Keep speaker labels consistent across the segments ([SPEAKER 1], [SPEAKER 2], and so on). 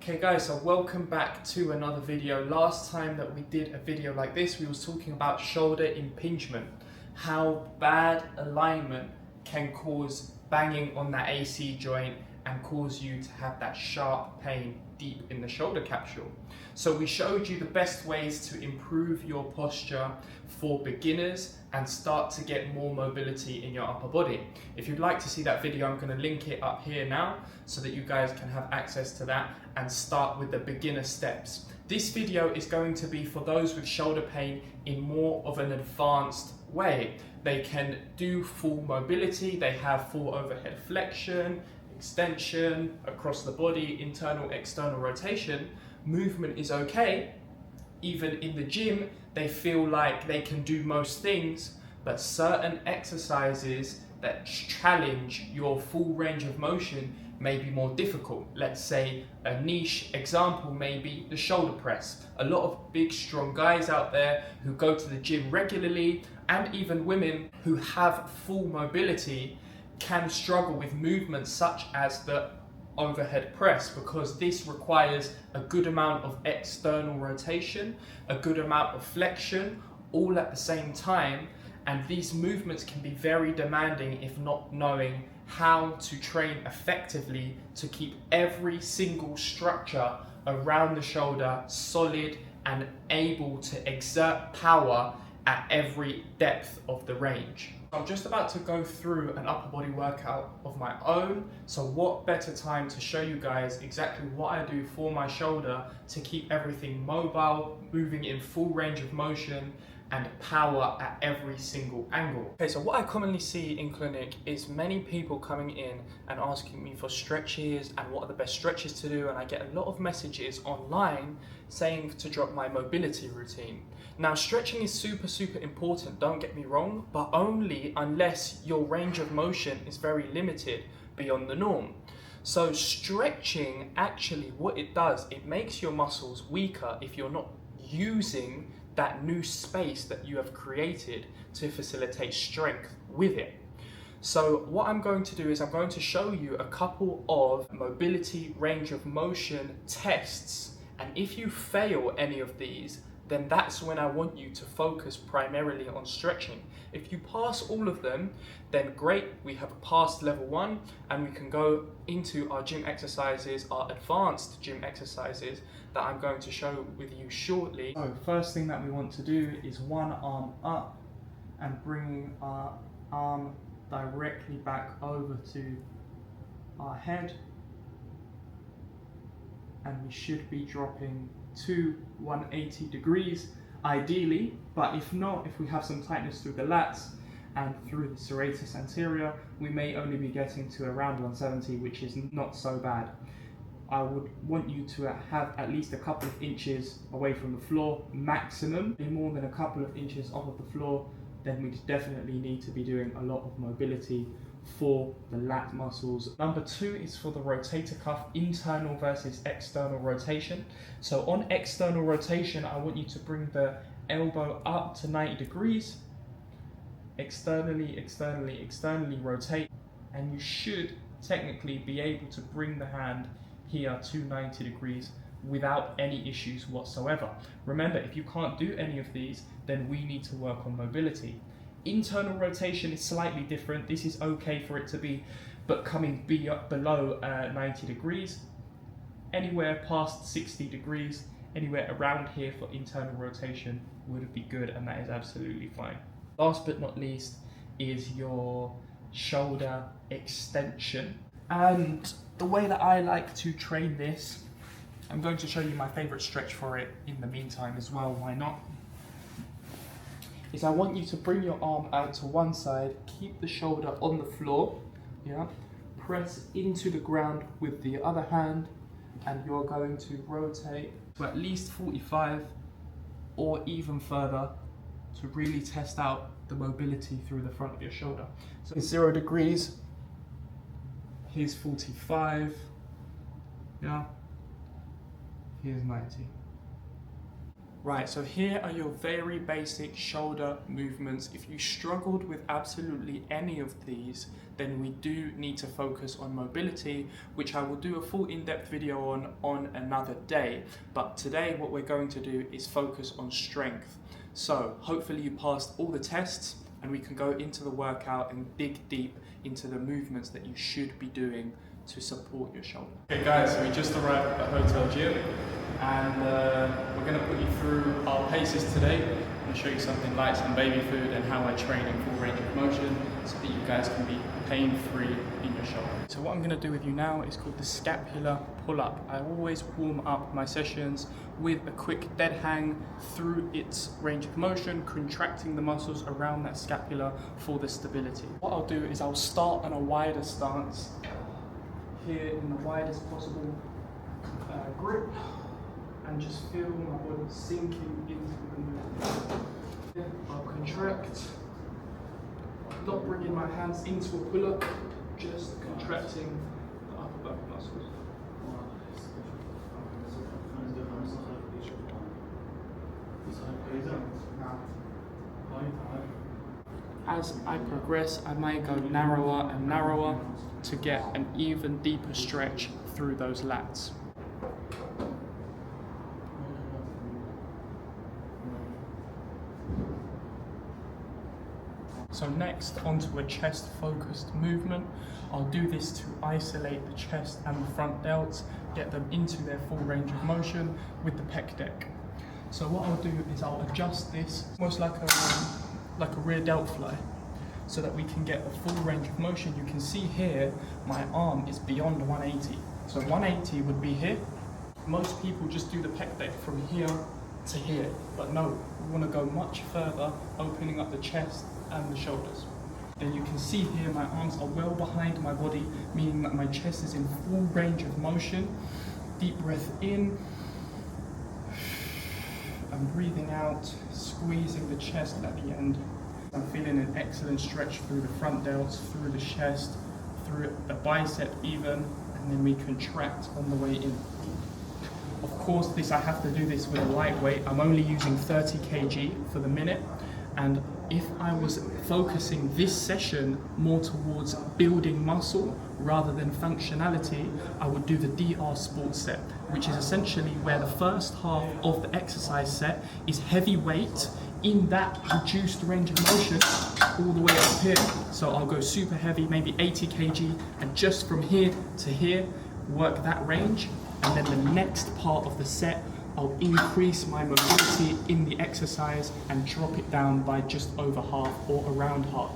[SPEAKER 1] Okay guys, so welcome back to another video. Last time that we did a video like this, we was talking about shoulder impingement, how bad alignment can cause banging on that AC joint and cause you to have that sharp pain deep in the shoulder capsule. So we showed you the best ways to improve your posture for beginners and start to get more mobility in your upper body. If you'd like to see that video, I'm going to link it up here now so that you guys can have access to that and start with the beginner steps. This video is going to be for those with shoulder pain in more of an advanced way. They can do full mobility, they have full overhead flexion, extension across the body, internal, external rotation. Movement is okay. Even in the gym, they feel like they can do most things, but certain exercises that challenge your full range of motion may be more difficult. Let's say a niche example may be the shoulder press. A lot of big, strong guys out there who go to the gym regularly, and even women who have full mobility, can struggle with movements such as the overhead press, because this requires a good amount of external rotation, a good amount of flexion, all at the same time. And these movements can be very demanding if not knowing how to train effectively to keep every single structure around the shoulder solid and able to exert power at every depth of the range. I'm just about to go through an upper body workout of my own, so what better time to show you guys exactly what I do for my shoulder to keep everything mobile, moving in full range of motion and power at every single angle. Okay, so what I commonly see in clinic is many people coming in and asking me for stretches and what are the best stretches to do, and I get a lot of messages online saying to drop my mobility routine. Now, stretching is super important, don't get me wrong, but only unless your range of motion is very limited beyond the norm. So stretching, actually what it does, it makes your muscles weaker if you're not using that new space that you have created to facilitate strength with it. So what I'm going to do is I'm going to show you a couple of mobility range of motion tests, and if you fail any of these, then that's when I want you to focus primarily on stretching. If you pass all of them, then great, we have passed level 1 and we can go into our gym exercises, our advanced gym exercises that I'm going to show with you shortly. So first thing that we want to do is one arm up and bringing our arm directly back over to our head, and we should be dropping to 180 degrees ideally, but if not, if we have some tightness through the lats and through the serratus anterior, we may only be getting to around 170, which is not so bad. I would want you to have at least a couple of inches away from the floor maximum. Any more than a couple of inches off of the floor, then we definitely need to be doing a lot of mobility for the lat muscles. Number 2 is for the rotator cuff, internal versus external rotation. So on external rotation, I want you to bring the elbow up to 90 degrees, externally rotate, and you should technically be able to bring the hand here to 90 degrees without any issues whatsoever. Remember, if you can't do any of these, then we need to work on mobility. Internal rotation is slightly different. This is okay for it to be, but coming below 90 degrees, anywhere past 60 degrees, anywhere around here for internal rotation would be good, and that is absolutely fine. Last but not least is your shoulder extension. And the way that I like to train this, I'm going to show you my favorite stretch for it in the meantime as well, why not? Is I want you to bring your arm out to one side, keep the shoulder on the floor, yeah, press into the ground with the other hand, and you're going to rotate to at least 45 or even further to really test out the mobility through the front of your shoulder. So it's 0 degrees, here's 45, yeah, here's 90. Right, so here are your very basic shoulder movements. If you struggled with absolutely any of these, then we do need to focus on mobility, which I will do a full in-depth video on another day. But today what we're going to do is focus on strength. So hopefully you passed all the tests and we can go into the workout and dig deep into the movements that you should be doing to support your shoulder. Okay guys, so we just arrived at the hotel gym and we're going to put you through our paces today. I'm going to show you something like some baby food and how I train in full range of motion so that you guys can be pain-free in your shoulder. So what I'm going to do with you now is called the scapular pull-up. I always warm up my sessions with a quick dead hang through its range of motion, contracting the muscles around that scapula for the stability. What I'll do is I'll start on a wider stance here in the widest possible grip, and just feel my body sinking into the movement. I'll contract, not bringing my hands into a pull-up, just contracting the upper back muscles. As I progress, I may go narrower and narrower to get an even deeper stretch through those lats. So next, onto a chest-focused movement. I'll do this to isolate the chest and the front delts, get them into their full range of motion with the pec deck. So what I'll do is I'll adjust this almost like a rear delt fly, so that we can get a full range of motion. You can see here, my arm is beyond 180. So 180 would be here. Most people just do the pec deck from here to here, but no, we want to go much further, opening up the chest and the shoulders. Then you can see here my arms are well behind my body, meaning that my chest is in full range of motion. Deep breath in, and breathing out, squeezing the chest at the end. I'm feeling an excellent stretch through the front delts, through the chest, through the bicep even, and then we contract on the way in. Of course, I have to do this with a lightweight. I'm only using 30 kg for the minute, and if I was focusing this session more towards building muscle rather than functionality, I would do the DR Sport set, which is essentially where the first half of the exercise set is heavy weight in that reduced range of motion all the way up here. So I'll go super heavy, maybe 80 kg, and just from here to here, work that range. And then the next part of the set, I'll increase my mobility in the exercise and drop it down by just over half or around half.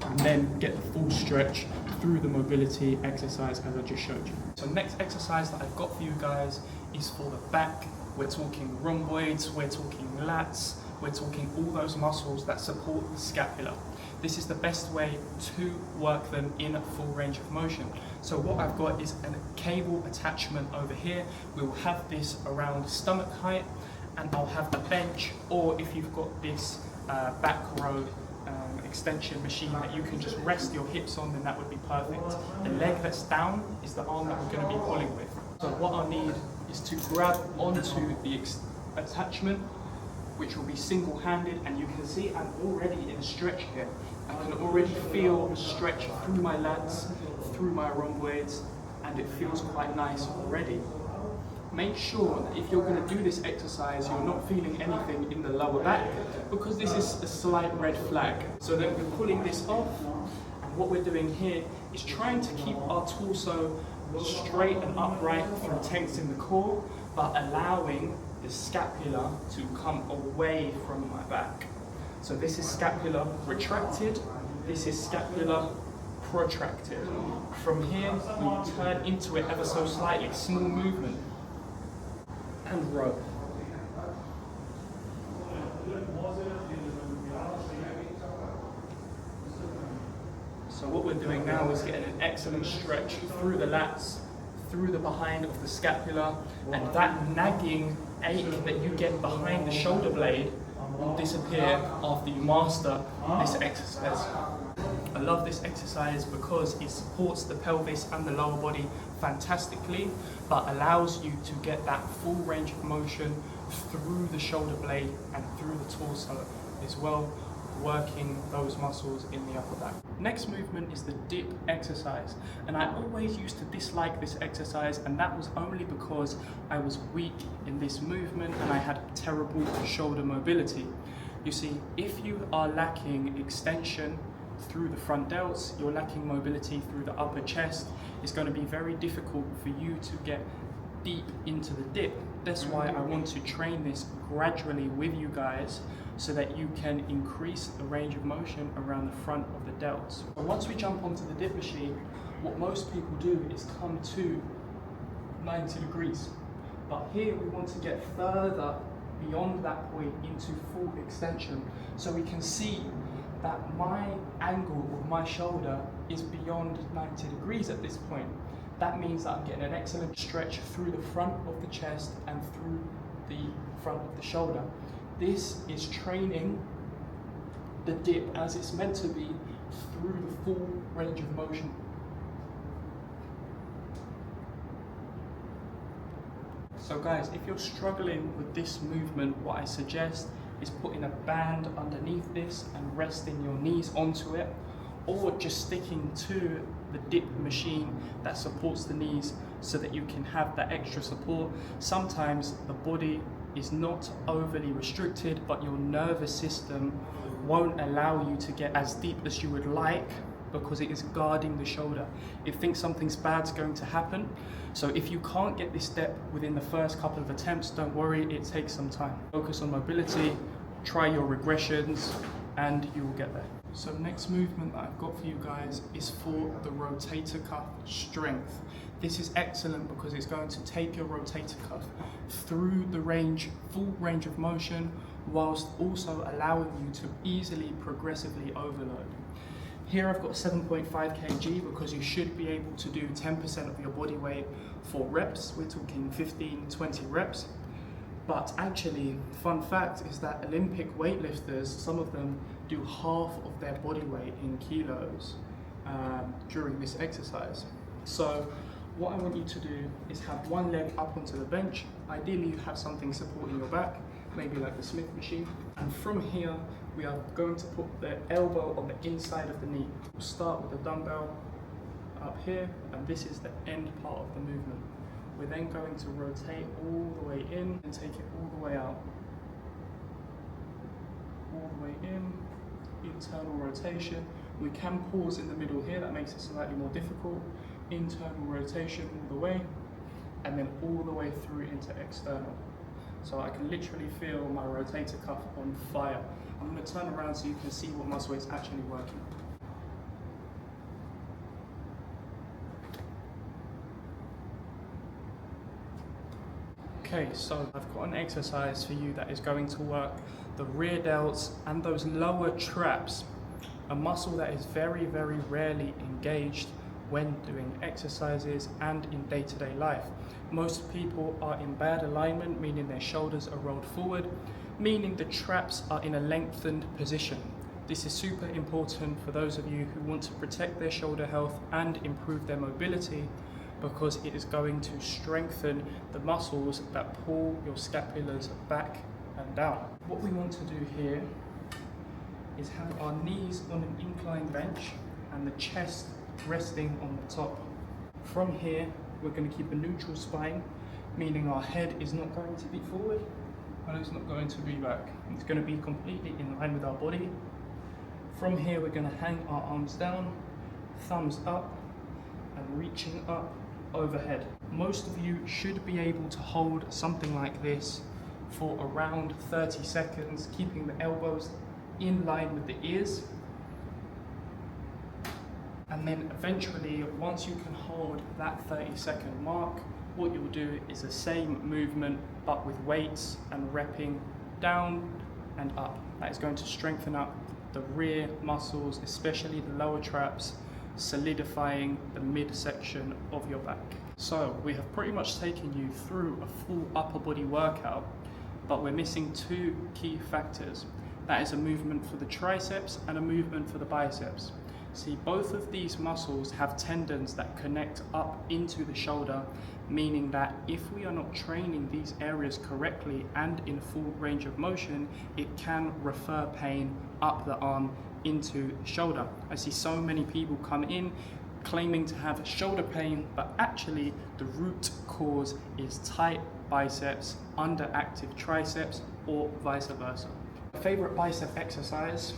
[SPEAKER 1] And then get the full stretch through the mobility exercise as I just showed you. So next exercise that I've got for you guys is for the back. We're talking rhomboids, we're talking lats, we're talking all those muscles that support the scapula. This is the best way to work them in a full range of motion. So what I've got is a cable attachment over here. We'll have this around stomach height, and I'll have the bench, or if you've got this back row extension machine that you can just rest your hips on, then that would be perfect. The leg that's down is the arm that we're going to be pulling with. So what I'll need is to grab onto the attachment, which will be single-handed, and you can see I'm already in a stretch here. I can already feel a stretch through my lats, through my rhomboids, and it feels quite nice already. Make sure that if you're going to do this exercise, you're not feeling anything in the lower back, because this is a slight red flag. So then we're pulling this off, and what we're doing here is trying to keep our torso straight and upright through tense in the core, but allowing the scapula to come away from my back. So this is scapula retracted, this is scapula protracted. From here, we turn into it ever so slightly, small movement, and row. So what we're doing now is getting an excellent stretch through the lats, through the behind of the scapula, and that nagging ache that you get behind the shoulder blade will disappear after you master this exercise. I love this exercise because it supports the pelvis and the lower body fantastically, but allows you to get that full range of motion through the shoulder blade and through the torso as well, working those muscles in the upper back. Next movement is the dip exercise, and I always used to dislike this exercise, and that was only because I was weak in this movement and I had terrible shoulder mobility. You see, if you are lacking extension through the front delts, you're lacking mobility through the upper chest, it's going to be very difficult for you to get deep into the dip. That's why I want to train this gradually with you guys so that you can increase the range of motion around the front of the delts. But once we jump onto the dip machine, what most people do is come to 90 degrees. But here we want to get further beyond that point into full extension. So we can see that my angle of my shoulder is beyond 90 degrees at this point. That means that I'm getting an excellent stretch through the front of the chest and through the front of the shoulder. This is training the dip as it's meant to be through the full range of motion. So guys, if you're struggling with this movement, what I suggest is putting a band underneath this and resting your knees onto it, or just sticking to the dip machine that supports the knees so that you can have that extra support. Sometimes the body is not overly restricted, but your nervous system won't allow you to get as deep as you would like because it is guarding the shoulder. It thinks something's bad's going to happen. So if you can't get this depth within the first couple of attempts, don't worry, it takes some time. Focus on mobility, try your regressions, and you will get there. So next movement that I've got for you guys is for the rotator cuff strength. This is excellent because it's going to take your rotator cuff through the full range of motion, whilst also allowing you to easily progressively overload. Here I've got 7.5 kg because you should be able to do 10% of your body weight for reps. We're talking 15, 20 reps. But actually, fun fact is that Olympic weightlifters, some of them do half of their body weight in kilos during this exercise. So what I want you to do is have one leg up onto the bench. Ideally you have something supporting your back, maybe like the Smith machine. And from here, we are going to put the elbow on the inside of the knee. We'll start with the dumbbell up here, and this is the end part of the movement. We're then going to rotate all the way in and take it all the way out. All the way in, internal rotation. We can pause in the middle here, that makes it slightly more difficult. Internal rotation all the way, and then all the way through into external. So I can literally feel my rotator cuff on fire. I'm going to turn around so you can see what muscle is actually working. Okay, so I've got an exercise for you that is going to work the rear delts and those lower traps, a muscle that is very, very rarely engaged when doing exercises and in day-to-day life. Most people are in bad alignment, meaning their shoulders are rolled forward, meaning the traps are in a lengthened position. This is super important for those of you who want to protect their shoulder health and improve their mobility, because it is going to strengthen the muscles that pull your scapulas back and down. What we want to do here is have our knees on an inclined bench and the chest resting on the top. From here, we're going to keep a neutral spine, meaning our head is not going to be forward and it's not going to be back. It's going to be completely in line with our body. From here, we're going to hang our arms down, thumbs up, and reaching up overhead. Most of you should be able to hold something like this for around 30 seconds, keeping the elbows in line with the ears. And then eventually, once you can hold that 30-second mark, what you'll do is the same movement, but with weights and repping down and up. That is going to strengthen up the rear muscles, especially the lower traps, solidifying the midsection of your back. So we have pretty much taken you through a full upper body workout, but we're missing two key factors. That is a movement for the triceps and a movement for the biceps. See, both of these muscles have tendons that connect up into the shoulder meaning that if we are not training these areas correctly and in full range of motion, it can refer pain up the arm into the shoulder. I see so many people come in claiming to have shoulder pain, but actually the root cause is tight biceps, underactive triceps, or vice versa. My favorite bicep exercise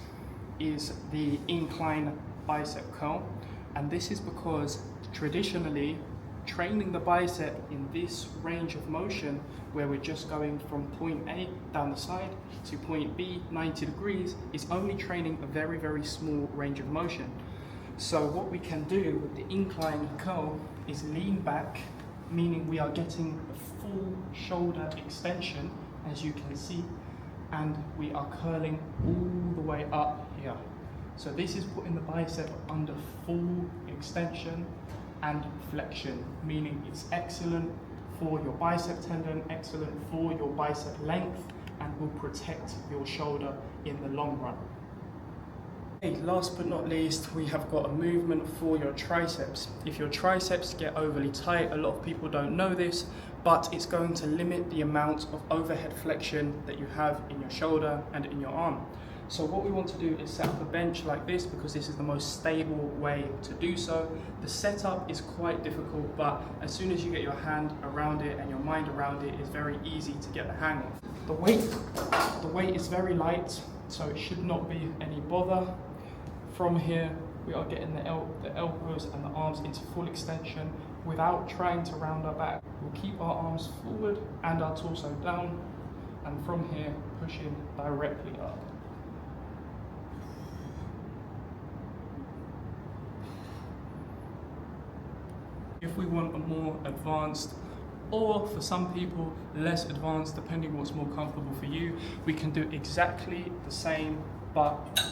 [SPEAKER 1] is the incline bicep curl, and this is because traditionally training the bicep in this range of motion, where we're just going from point A down the side to point B 90 degrees, is only training a very, very small range of motion. So what we can do with the incline curl is lean back, meaning we are getting a full shoulder extension, as you can see, and we are curling all the way up here. So this is putting the bicep under full extension and flexion, meaning it's excellent for your bicep tendon, excellent for your bicep length, and will protect your shoulder in the long run. Okay, last but not least, we have got a movement for your triceps. If your triceps get overly tight, a lot of people don't know this, but it's going to limit the amount of overhead flexion that you have in your shoulder and in your arm. So what we want to do is set up a bench like this, because this is the most stable way to do so. The setup is quite difficult, but as soon as you get your hand around it and your mind around it, it's very easy to get the hang of. The weight is very light, so it should not be any bother. From here, we are getting the elbows and the arms into full extension without trying to round our back. We'll keep our arms forward and our torso down, and from here, pushing directly up. If we want a more advanced, or for some people less advanced, depending what's more comfortable for you, we can do exactly the same.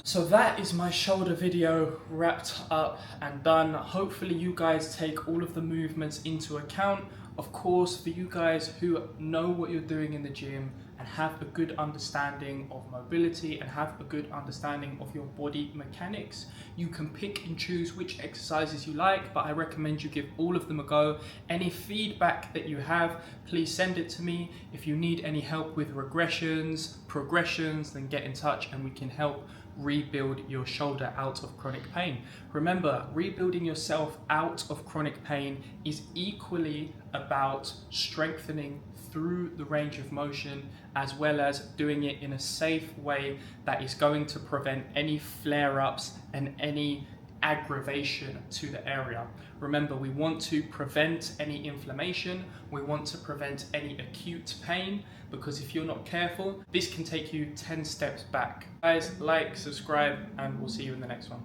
[SPEAKER 1] So that is my shoulder video wrapped up and done. Hopefully you guys take all of the movements into account. Of course, for you guys who know what you're doing in the gym and have a good understanding of mobility and have a good understanding of your body mechanics, you can pick and choose which exercises you like, but I recommend you give all of them a go. Any feedback that you have, please send it to me. If you need any help with regressions, progressions, then get in touch and we can help rebuild your shoulder out of chronic pain. Remember, rebuilding yourself out of chronic pain is equally about strengthening through the range of motion, as well as doing it in a safe way that is going to prevent any flare-ups and any aggravation to the area. Remember, we want to prevent any inflammation, we want to prevent any acute pain, because if you're not careful, this can take you 10 steps back. Guys, like, subscribe, and we'll see you in the next one.